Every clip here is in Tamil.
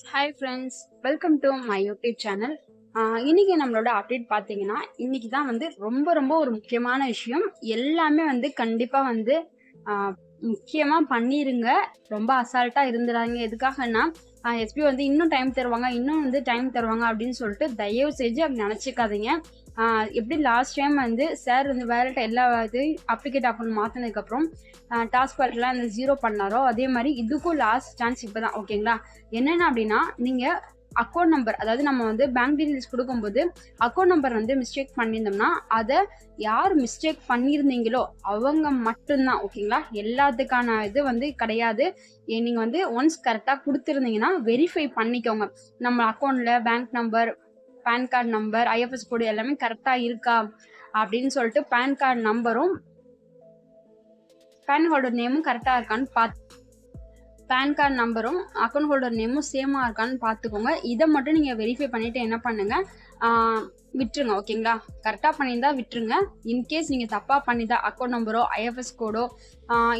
Hi friends, welcome to my YouTube channel. இன்னைக்கு நம்மளோட அப்டேட் பார்த்தீங்கன்னா, இன்னைக்கு தான் வந்து ரொம்ப ரொம்ப ஒரு முக்கியமான விஷயம். எல்லாமே வந்து கண்டிப்பாக வந்து முக்கியமாக பண்ணிருங்க. ரொம்ப அசால்ட்டாக இருந்துடாதீங்க. எதுக்காகன்னா எஸ்பி வந்து இன்னும் டைம் தருவாங்க, இன்னும் வந்து டைம் தருவாங்க அப்படின்னு சொல்லிட்டு தயவு செஞ்சு அப்படி நினச்சிக்காதீங்க. எப்படி லாஸ்ட் டைம் வந்து சார் வந்து வேலைட்ட எல்லா இதையும் அப்ளிகேட் அக்கௌண்ட் மாற்றினதுக்கப்புறம் டாஸ்க் பார்ட்லாம் அந்த 0 பண்ணாரோ, அதே மாதிரி இதுக்கும் லாஸ்ட் சான்ஸ் இப்போ தான். ஓகேங்களா? என்னென்ன அப்படின்னா, நீங்கள் அக்கௌண்ட் நம்பர், அதாவது நம்ம வந்து பேங்க் டீட்டெயில்ஸ் கொடுக்கும்போது அக்கௌண்ட் நம்பர் வந்து மிஸ்டேக் பண்ணியிருந்தோம்னா, அதை யார் மிஸ்டேக் பண்ணியிருந்தீங்களோ அவங்க மட்டும்தான். ஓகேங்களா? எல்லாத்துக்கான இது வந்து கிடையாது. நீங்கள் வந்து ஒன்ஸ் கரெக்டாக கொடுத்துருந்தீங்கன்னா வெரிஃபை பண்ணிக்கோங்க. நம்ம அக்கௌண்ட்டில் bank number, PAN card number, IFS code எல்லாமே கரெக்டாக இருக்கா அப்படின்னு சொல்லிட்டு பேன் கார்டு நம்பரும் பேன் ஹோல்டர் நேமும் கரெக்டாக இருக்கான்னு பேன் கார்டு நம்பரும் அக்கௌண்ட் ஹோல்டர் நேமும் சேமாக இருக்கான்னு பார்த்துக்கோங்க. இதை மட்டும் நீங்கள் வெரிஃபை பண்ணிவிட்டு என்ன பண்ணுங்கள், விட்டுருங்க. ஓகேங்களா? கரெக்டாக பண்ணியிருந்தா விட்டுருங்க. இன்கேஸ் நீங்கள் தப்பாக பண்ணியிருந்தா அக்கௌண்ட் நம்பரோ ஐஎஃப்எஸ் கோடோ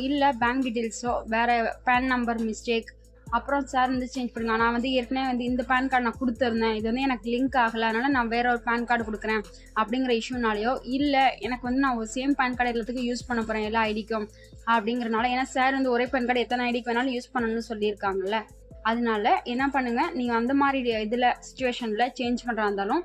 இல்லை பேங்க் டீட்டெயில்ஸோ வேறு பேன் நம்பர் மிஸ்டேக், அப்புறம் சார் வந்து சேஞ்ச் பண்ணுங்க, நான் வந்து ஏற்கனவே வந்து இந்த பேன் கார்டு நான் கொடுத்துருந்தேன், இது வந்து எனக்கு லிங்க் ஆகலை, அதனால் நான் வேற ஒரு பேன் கார்டு கொடுக்குறேன் அப்படிங்கிற இஷ்யூனாலேயோ, இல்லை எனக்கு வந்து நான் ஒரு சேம் பேன் கார்டு எல்லாத்துக்கும் யூஸ் பண்ண போகிறேன் எல்லா ஐடிக்கும் அப்படிங்கிறனால, ஏன்னா சார் வந்து ஒரே பேன் கார்டு எத்தனை ஐடிக்கு வேணாலும் யூஸ் பண்ணணும்னு சொல்லியிருக்காங்கல்ல, அதனால என்ன பண்ணுங்கள், நீங்கள் அந்த மாதிரி இதில் சுச்சுவேஷனில் சேஞ்ச் பண்ணுறா இருந்தாலும்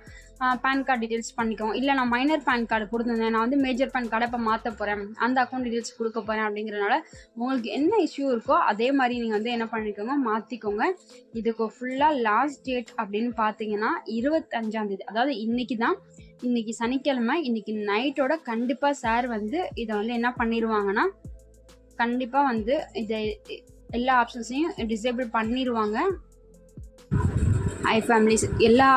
பேன் கார்டு டீட்டெயில்ஸ் பண்ணிக்கோங்க. இல்லை நான் மைனர் பேன் கார்டு கொடுத்துருந்தேன், நான் வந்து மேஜர் பேன் கார்டை இப்போ மாற்ற போகிறேன், அந்த அக்கௌண்ட் டீட்டெயில்ஸ் கொடுக்க போகிறேன் அப்படிங்கிறனால உங்களுக்கு என்ன இஷ்யூ இருக்கோ அதே மாதிரி நீங்கள் வந்து என்ன பண்ணிக்கோங்க, மாற்றிக்கோங்க. இதுக்கு ஃபுல்லாக லாஸ்ட் டேட் அப்படின்னு பார்த்தீங்கன்னா 25ஆம் தேதி, அதாவது இன்னைக்கு தான். இன்னைக்கு சனிக்கிழமை, இன்னைக்கு நைட்டோட கண்டிப்பாக சார் வந்து இதை வந்து என்ன பண்ணிடுவாங்கன்னா, கண்டிப்பாக வந்து இதை எல்லா ஆப்ஷன்ஸையும் டிசேபிள் பண்ணிடுவாங்க. ஃபேமிலிஸ் எல்லா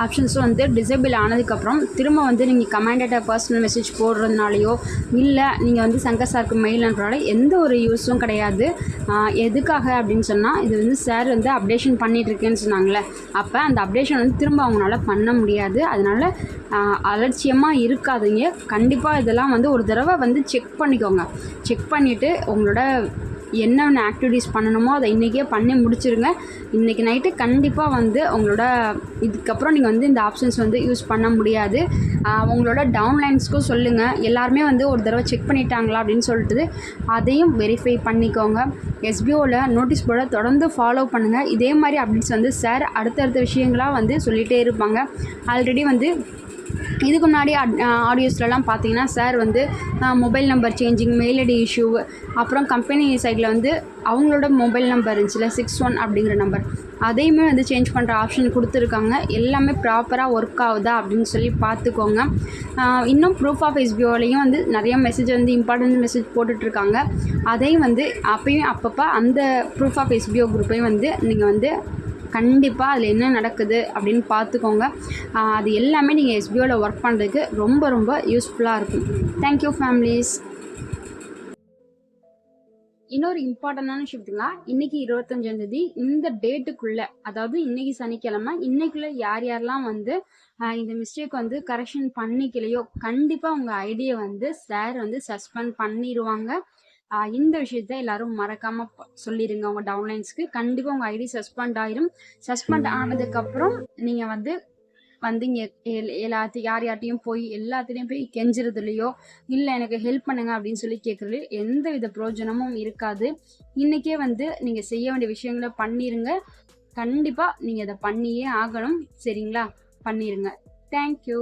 ஆப்ஷன்ஸும் வந்து டிசேபிள் ஆனதுக்கப்புறம் திரும்ப வந்து நீங்கள் கமாண்டேட்டை பர்சனல் மெசேஜ் போடுறதுனாலையோ, இல்லை நீங்கள் வந்து சங்கர் சாருக்கு மெயில் அனுப்புறதால எந்த ஒரு யூஸும் கிடையாது. எதுக்காக அப்படின்னு சொன்னால், இது வந்து சார் வந்து அப்டேஷன் பண்ணிகிட்ருக்கேன்னு சொன்னாங்களே, அப்போ அந்த அப்டேஷன் வந்து திரும்ப அவங்களால பண்ண முடியாது. அதனால் அலட்சியமாக இருக்காதீங்க. கண்டிப்பாக இதெல்லாம் வந்து ஒரு தடவை வந்து செக் பண்ணிக்கோங்க. செக் பண்ணிவிட்டு உங்களோட என்னென்ன ஆக்டிவிட்டீஸ் பண்ணணுமோ அதை இன்றைக்கே பண்ணி முடிச்சிருங்க. இன்றைக்கி நைட்டு கண்டிப்பாக வந்து உங்களோட இதுக்கப்புறம் நீங்கள் வந்து இந்த ஆப்ஷன்ஸ் வந்து யூஸ் பண்ண முடியாது. உங்களோட டவுன்லைன்ஸ்க்கும் சொல்லுங்கள், எல்லாருமே வந்து ஒரு தடவை செக் பண்ணிட்டாங்களா அப்படின்னு சொல்லிட்டு அதையும் வெரிஃபை பண்ணிக்கோங்க. எஸ்பிஓவில் நோட்டீஸ் போர்டை தொடர்ந்து ஃபாலோ பண்ணுங்கள். இதே மாதிரி அப்டேட்ஸ் வந்து சார் அடுத்தடுத்த விஷயங்களாக வந்து சொல்லிகிட்டே இருப்பாங்க. ஆல்ரெடி வந்து இதுக்கு முன்னாடி ஆடியோஸ்லாம் பார்த்தீங்கன்னா சார் வந்து mobile number changing, mail ID issue, அப்புறம் கம்பெனி சைடில் வந்து அவங்களோட மொபைல் நம்பர் இருந்துச்சுல 61 அப்படிங்கிற நம்பர், அதையுமே வந்து சேஞ்ச் பண்ணுற ஆப்ஷன் கொடுத்துருக்காங்க. எல்லாமே ப்ராப்பராக ஒர்க் ஆகுதா அப்படின்னு சொல்லி பார்த்துக்கோங்க. இன்னும் ப்ரூஃப் ஆஃப் எஸ்பிஓலையும் வந்து நிறைய மெசேஜ் வந்து இம்பார்ட்டன்ட் மெசேஜ் போட்டுட்ருக்காங்க. அதையும் வந்து அப்பயும் அப்பப்போ அந்த ப்ரூஃப் ஆஃப் எஸ்பிஓ குரூப்பையும் வந்து நீங்கள் வந்து கண்டிப்பாக அதில் என்ன நடக்குது அப்படின்னு பார்த்துக்கோங்க. அது எல்லாமே நீங்கள் எஸ்பிஓவில் ஒர்க் பண்ணுறதுக்கு ரொம்ப ரொம்ப யூஸ்ஃபுல்லாக இருக்கும். Thank you families. இன்னொரு இம்பார்ட்டண்டான விஷயத்துங்களா, இன்றைக்கி 25ஆம் தேதி இந்த டேட்டுக்குள்ளே, அதாவது இன்றைக்கி சனிக்கிழமை, இன்னைக்குள்ளே யார் யாரெல்லாம் வந்து இந்த மிஸ்டேக் வந்து கரெக்ஷன் பண்ணிக்கலையோ கண்டிப்பாக உங்கள் ஐடியை வந்து சார் வந்து சஸ்பெண்ட் பண்ணிடுவாங்க. இந்த விஷயத்த எல்லாரும் மறக்காமல் சொல்லிடுங்க உங்கள் டவுன்லைன்ஸ்க்கு. கண்டிப்பாக உங்கள் ஐடி சஸ்பெண்ட் ஆயிரும். சஸ்பெண்ட் ஆனதுக்கப்புறம் நீங்கள் வந்து இங்கே யார்கிட்டையும் போய் எல்லாத்துலேயும் போய் கெஞ்சுறதுலையோ, இல்லை எனக்கு ஹெல்ப் பண்ணுங்க அப்படின்னு சொல்லி கேட்குறது எந்த வித பிரயோஜனமும் இருக்காது. இன்றைக்கே வந்து நீங்கள் செய்ய வேண்டிய விஷயங்களை பண்ணிடுங்க. கண்டிப்பாக நீங்கள் அதை பண்ணியே ஆகணும். சரிங்களா? பண்ணிடுங்க. தேங்க்யூ.